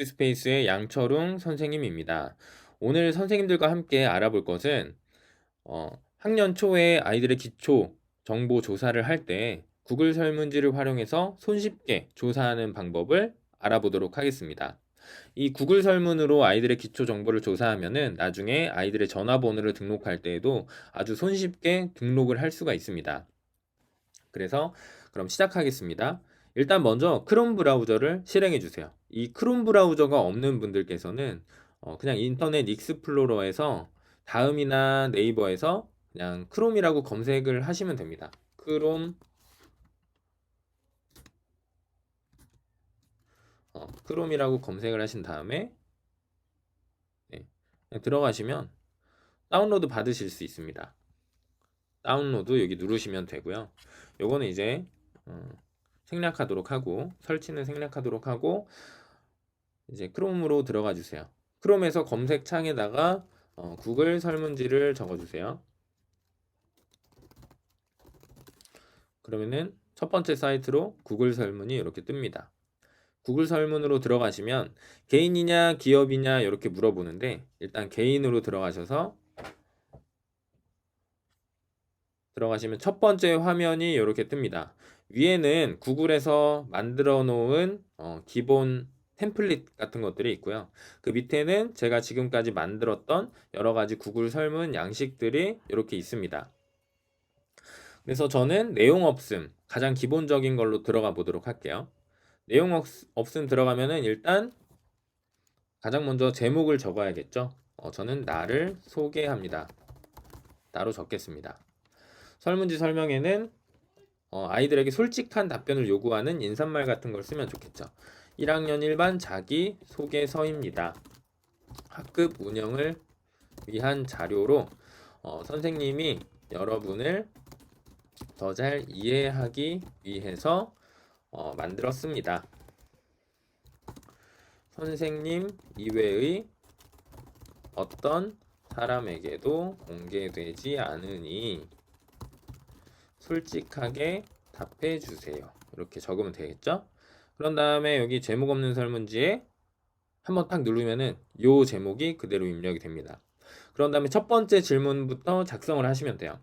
스페이스의 양철웅 선생님입니다. 오늘 선생님들과 함께 알아볼 것은 학년 초에 아이들의 기초 정보 조사를 할 때 구글 설문지를 활용해서 손쉽게 조사하는 방법을 알아보도록 하겠습니다. 이 구글 설문으로 아이들의 기초 정보를 조사하면은 나중에 아이들의 전화번호를 등록할 때에도 아주 손쉽게 등록을 할 수가 있습니다. 그래서 그럼 시작하겠습니다. 일단 먼저 크롬 브라우저를 실행해 주세요. 이 크롬 브라우저가 없는 분들께서는 그냥 인터넷 익스플로러에서 다음이나 네이버에서 그냥 크롬이라고 검색을 하시면 됩니다. 크롬이라고 검색을 하신 다음에 네, 그냥 들어가시면 다운로드 받으실 수 있습니다. 다운로드 여기 누르시면 되고요. 요거는 이제 생략하도록 하고, 설치는 생략하도록 하고, 이제 크롬으로 들어가 주세요. 크롬에서 검색창에다가 구글 설문지를 적어 주세요. 그러면은 첫 번째 사이트로 구글 설문이 이렇게 뜹니다. 구글 설문으로 들어가시면 개인이냐 기업이냐 이렇게 물어보는데, 일단 개인으로 들어가시면 첫 번째 화면이 이렇게 뜹니다. 위에는 구글에서 만들어 놓은 기본 템플릿 같은 것들이 있고요. 그 밑에는 제가 지금까지 만들었던 여러 가지 구글 설문 양식들이 이렇게 있습니다. 그래서 저는 내용 없음, 가장 기본적인 걸로 들어가 보도록 할게요. 내용 없음 들어가면은 일단 가장 먼저 제목을 적어야겠죠. 저는 나를 소개합니다. 따로 적겠습니다. 설문지 설명에는 아이들에게 솔직한 답변을 요구하는 인사말 같은 걸 쓰면 좋겠죠. 1학년 1반 자기 소개서입니다. 학급 운영을 위한 자료로 선생님이 여러분을 더 잘 이해하기 위해서 만들었습니다. 선생님 이외의 어떤 사람에게도 공개되지 않으니 솔직하게 답해 주세요. 이렇게 적으면 되겠죠? 그런 다음에 여기 제목 없는 설문지에 한번 딱 누르면은 요 제목이 그대로 입력이 됩니다. 그런 다음에 첫 번째 질문부터 작성을 하시면 돼요.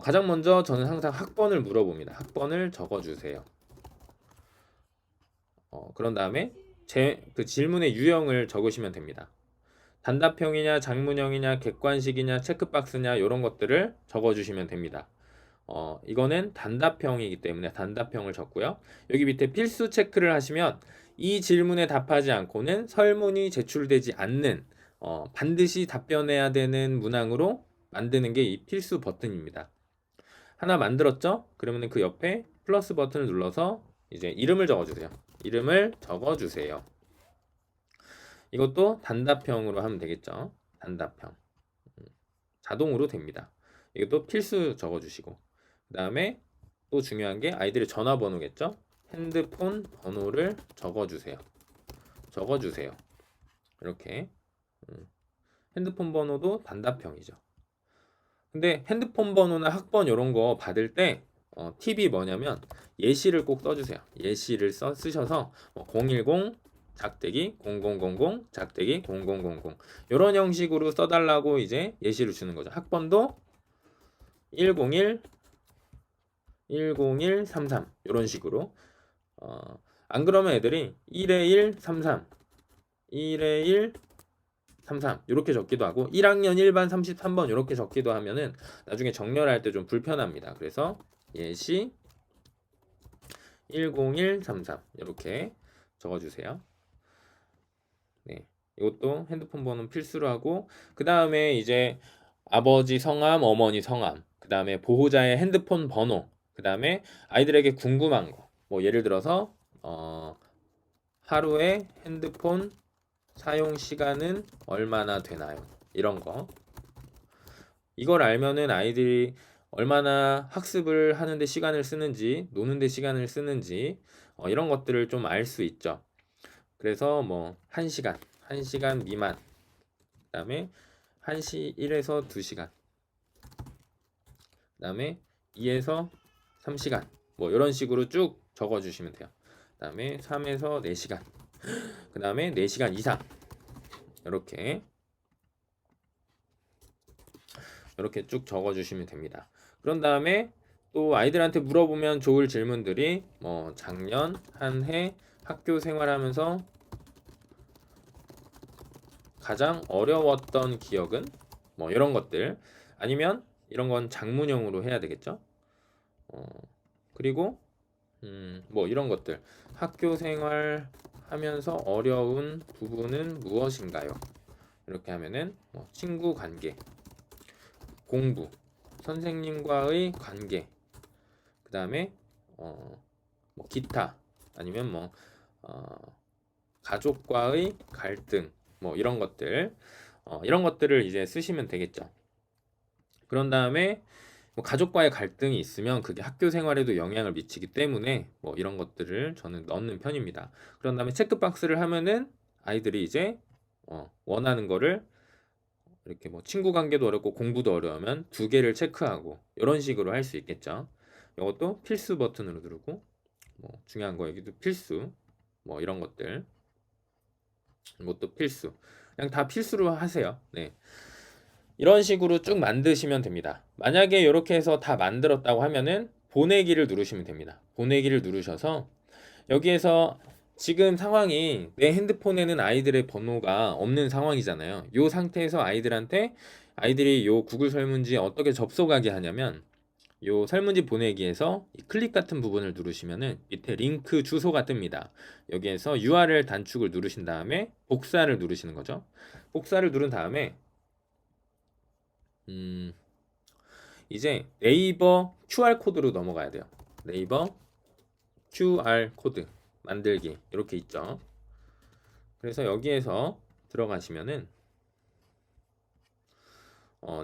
가장 먼저 저는 항상 학번을 물어봅니다. 학번을 적어주세요. 그런 다음에 그 질문의 유형을 적으시면 됩니다. 단답형이냐, 장문형이냐, 객관식이냐, 체크박스냐 이런 것들을 적어주시면 됩니다. 이거는 단답형이기 때문에 단답형을 적고요. 여기 밑에 필수 체크를 하시면 이 질문에 답하지 않고는 설문이 제출되지 않는 반드시 답변해야 되는 문항으로 만드는 게 이 필수 버튼입니다. 하나 만들었죠? 그러면 그 옆에 플러스 버튼을 눌러서 이제 이름을 적어주세요. 이름을 적어주세요. 이것도 단답형으로 하면 되겠죠? 단답형. 자동으로 됩니다. 이것도 필수 적어주시고 그 다음에 또 중요한 게 아이들의 전화번호겠죠? 핸드폰 번호를 적어주세요. 적어주세요. 이렇게 핸드폰 번호도 단답형이죠. 근데 핸드폰 번호나 학번 이런 거 받을 때 팁이 뭐냐면 예시를 꼭 써주세요. 예시를 쓰셔서 010 작대기 0000 작대기 0000 이런 형식으로 써달라고 이제 예시를 주는 거죠. 학번도 101 10133 이런 식으로 안 그러면 애들이 1에 1 33 1에 1 33 이렇게 적기도 하고 1학년 1반 33번 이렇게 적기도 하면은 나중에 정렬할 때 좀 불편합니다. 그래서 예시 10133 이렇게 적어주세요. 네, 이것도 핸드폰 번호는 필수로 하고 그 다음에 이제 아버지 성함, 어머니 성함, 그 다음에 보호자의 핸드폰 번호, 그 다음에 아이들에게 궁금한 거, 뭐 예를 들어서 하루에 핸드폰 사용 시간은 얼마나 되나요? 이런 거. 이걸 알면은 아이들이 얼마나 학습을 하는데 시간을 쓰는지, 노는데 시간을 쓰는지, 이런 것들을 좀 알 수 있죠. 그래서 뭐 1시간, 1시간 미만, 그 다음에 1에서 2시간, 그 다음에 2에서 3시간, 뭐 이런 식으로 쭉 적어주시면 돼요. 그 다음에 3에서 4시간, 그 다음에 4시간 이상 이렇게 쭉 적어주시면 됩니다. 그런 다음에 또 아이들한테 물어보면 좋을 질문들이 뭐 작년 한 해 학교 생활하면서 가장 어려웠던 기억은 뭐 이런 것들, 아니면 이런 건 장문형으로 해야 되겠죠. 그리고 뭐 이런 것들, 학교 생활 하면서 어려운 부분은 무엇인가요? 이렇게 하면은 뭐 친구 관계, 공부, 선생님과의 관계, 그 다음에 뭐 기타, 아니면 뭐 가족과의 갈등, 뭐 이런 것들, 이런 것들을 이제 쓰시면 되겠죠. 그런 다음에 뭐 가족과의 갈등이 있으면 그게 학교 생활에도 영향을 미치기 때문에 뭐 이런 것들을 저는 넣는 편입니다. 그런 다음에 체크박스를 하면은 아이들이 이제 원하는 거를 이렇게 뭐 친구 관계도 어렵고 공부도 어려우면 2개를 체크하고 이런 식으로 할 수 있겠죠. 이것도 필수 버튼으로 누르고, 뭐 중요한 거 여기도 필수, 뭐 이런 것들, 이것도 필수, 그냥 다 필수로 하세요. 네. 이런 식으로 쭉 만드시면 됩니다. 만약에 이렇게 해서 다 만들었다고 하면은 보내기를 누르시면 됩니다. 보내기를 누르셔서 여기에서 지금 상황이 내 핸드폰에는 아이들의 번호가 없는 상황이잖아요. 이 상태에서 아이들한테 아이들이 요 구글 설문지에 어떻게 접속하게 하냐면, 요 설문지 보내기에서 이 클릭 같은 부분을 누르시면은 밑에 링크 주소가 뜹니다. 여기에서 URL 단축을 누르신 다음에 복사를 누르시는 거죠. 복사를 누른 다음에 이제 네이버 QR코드로 넘어가야 돼요. 네이버 QR코드 만들기 이렇게 있죠. 그래서 여기에서 들어가시면은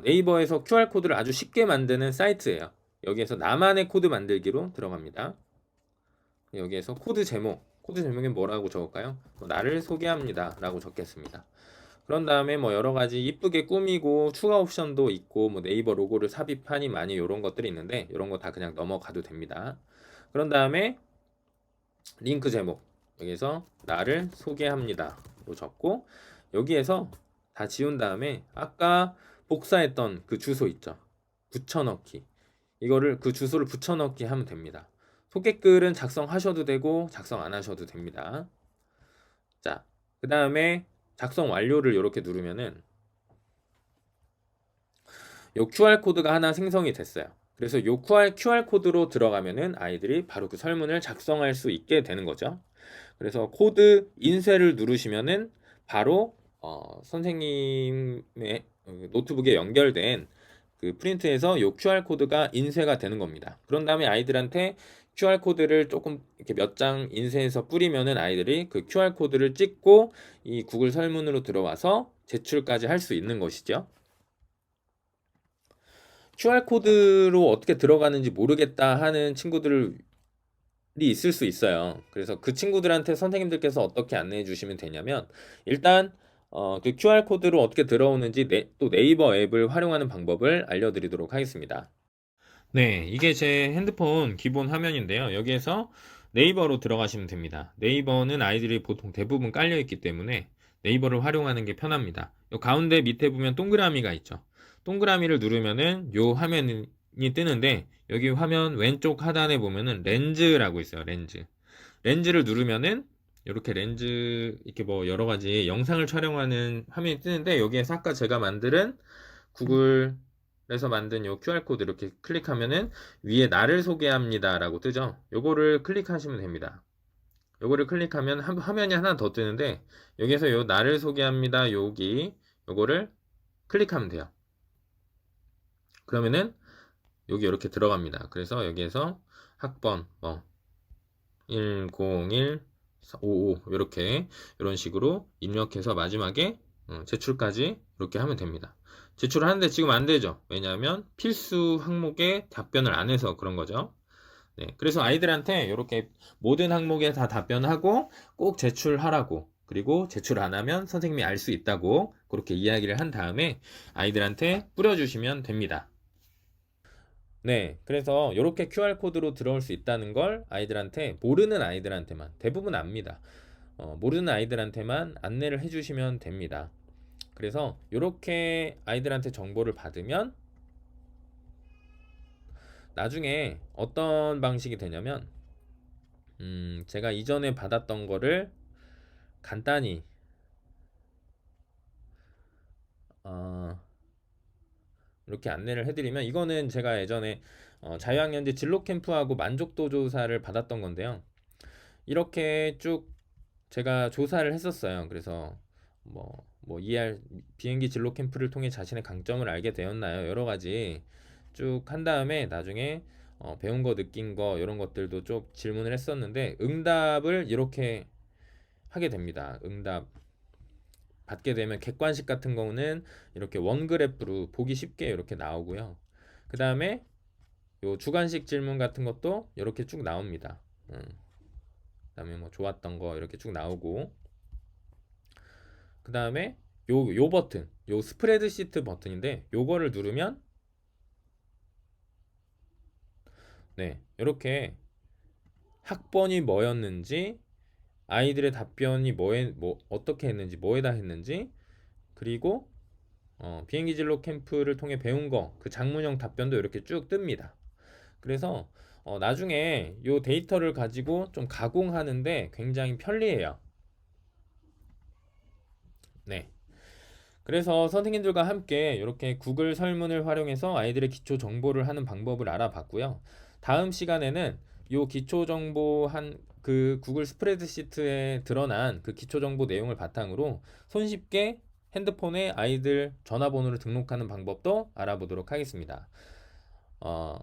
네이버에서 QR코드를 아주 쉽게 만드는 사이트예요. 여기에서 나만의 코드 만들기로 들어갑니다. 여기에서 코드 제목에 뭐라고 적을까요? 나를 소개합니다 라고 적겠습니다. 그런 다음에 뭐 여러가지 이쁘게 꾸미고 추가 옵션도 있고 뭐 네이버 로고를 삽입하니 많이 이런 것들이 있는데 이런 거 다 그냥 넘어가도 됩니다. 그런 다음에 링크 제목, 여기서 나를 소개합니다 로 적고, 여기에서 다 지운 다음에 아까 복사했던 그 주소 있죠, 붙여넣기, 이거를 그 주소를 붙여넣기 하면 됩니다. 소개글은 작성하셔도 되고 작성 안 하셔도 됩니다. 자, 그 다음에 작성 완료를 이렇게 누르면은 요 QR코드가 하나 생성이 됐어요. 그래서 요 QR코드로 들어가면은 아이들이 바로 그 설문을 작성할 수 있게 되는 거죠. 그래서 코드 인쇄를 누르시면은 바로 선생님의 노트북에 연결된 그 프린트에서 요 QR코드가 인쇄가 되는 겁니다. 그런 다음에 아이들한테 QR코드를 조금 이렇게 몇 장 인쇄해서 뿌리면은 아이들이 그 QR코드를 찍고 이 구글 설문으로 들어와서 제출까지 할 수 있는 것이죠. QR코드로 어떻게 들어가는지 모르겠다 하는 친구들이 있을 수 있어요. 그래서 그 친구들한테 선생님들께서 어떻게 안내해 주시면 되냐면, 일단 그 QR코드로 어떻게 들어오는지 또 네이버 앱을 활용하는 방법을 알려드리도록 하겠습니다. 네, 이게 제 핸드폰 기본 화면인데요. 여기에서 네이버로 들어가시면 됩니다. 네이버는 아이들이 보통 대부분 깔려 있기 때문에 네이버를 활용하는 게 편합니다. 요 가운데 밑에 보면 동그라미가 있죠. 동그라미를 누르면은 요 화면이 뜨는데, 여기 화면 왼쪽 하단에 보면은 렌즈라고 있어요. 렌즈를 누르면은 이렇게 렌즈, 이렇게 뭐 여러 가지 영상을 촬영하는 화면이 뜨는데, 여기에서 아까 제가 만든 구글에서 만든 요 QR코드 이렇게 클릭하면은 위에 나를 소개합니다 라고 뜨죠. 요거를 클릭하시면 됩니다. 요거를 클릭하면 화면이 하나 더 뜨는데, 여기서 요 나를 소개합니다 요거를 클릭하면 돼요. 그러면은 여기 이렇게 들어갑니다. 그래서 여기에서 학번 뭐 10155 이렇게 이런 식으로 입력해서 마지막에 제출까지 이렇게 하면 됩니다. 제출을 하는데 지금 안 되죠. 왜냐하면 필수 항목에 답변을 안 해서 그런 거죠. 네, 그래서 아이들한테 이렇게 모든 항목에 다 답변하고 꼭 제출하라고, 그리고 제출 안 하면 선생님이 알 수 있다고 그렇게 이야기를 한 다음에 아이들한테 뿌려주시면 됩니다. 네, 그래서 이렇게 QR코드로 들어올 수 있다는 걸 아이들한테, 모르는 아이들한테만, 대부분 압니다. 모르는 아이들한테만 안내를 해주시면 됩니다. 그래서 이렇게 아이들한테 정보를 받으면 나중에 어떤 방식이 되냐면 제가 이전에 받았던 거를 간단히 어, 이렇게 안내를 해드리면, 이거는 제가 예전에 자유학년제 진로 캠프하고 만족도 조사를 받았던 건데요. 이렇게 쭉 제가 조사를 했었어요. 그래서 비행기 진로 캠프를 통해 자신의 강점을 알게 되었나요? 여러 가지 쭉 한 다음에 나중에 배운 거, 느낀 거 이런 것들도 좀 질문을 했었는데, 응답을 이렇게 하게 됩니다. 응답 받게 되면 객관식 같은 거는 이렇게 원그래프로 보기 쉽게 이렇게 나오고요. 그 다음에 요 주관식 질문 같은 것도 이렇게 쭉 나옵니다. 그다음에 뭐 좋았던 거 이렇게 쭉 나오고, 그 다음에 요 버튼, 요 스프레드시트 버튼인데, 요거를 누르면 네, 이렇게 학번이 뭐였는지, 아이들의 답변이 어떻게 했는지, 뭐에다 했는지, 그리고 비행기 진로 캠프를 통해 배운 거, 그 장문형 답변도 이렇게 쭉 뜹니다. 그래서 나중에 요 데이터를 가지고 좀 가공하는데 굉장히 편리해요. 네. 그래서 선생님들과 함께 이렇게 구글 설문을 활용해서 아이들의 기초 정보를 하는 방법을 알아봤고요. 다음 시간에는 요 기초 정보 그 구글 스프레드시트에 드러난 그 기초 정보 내용을 바탕으로 손쉽게 핸드폰에 아이들 전화번호를 등록하는 방법도 알아보도록 하겠습니다. 어,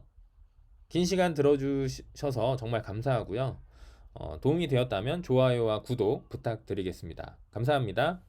긴 시간 들어주셔서 정말 감사하고요. 도움이 되었다면 좋아요와 구독 부탁드리겠습니다. 감사합니다.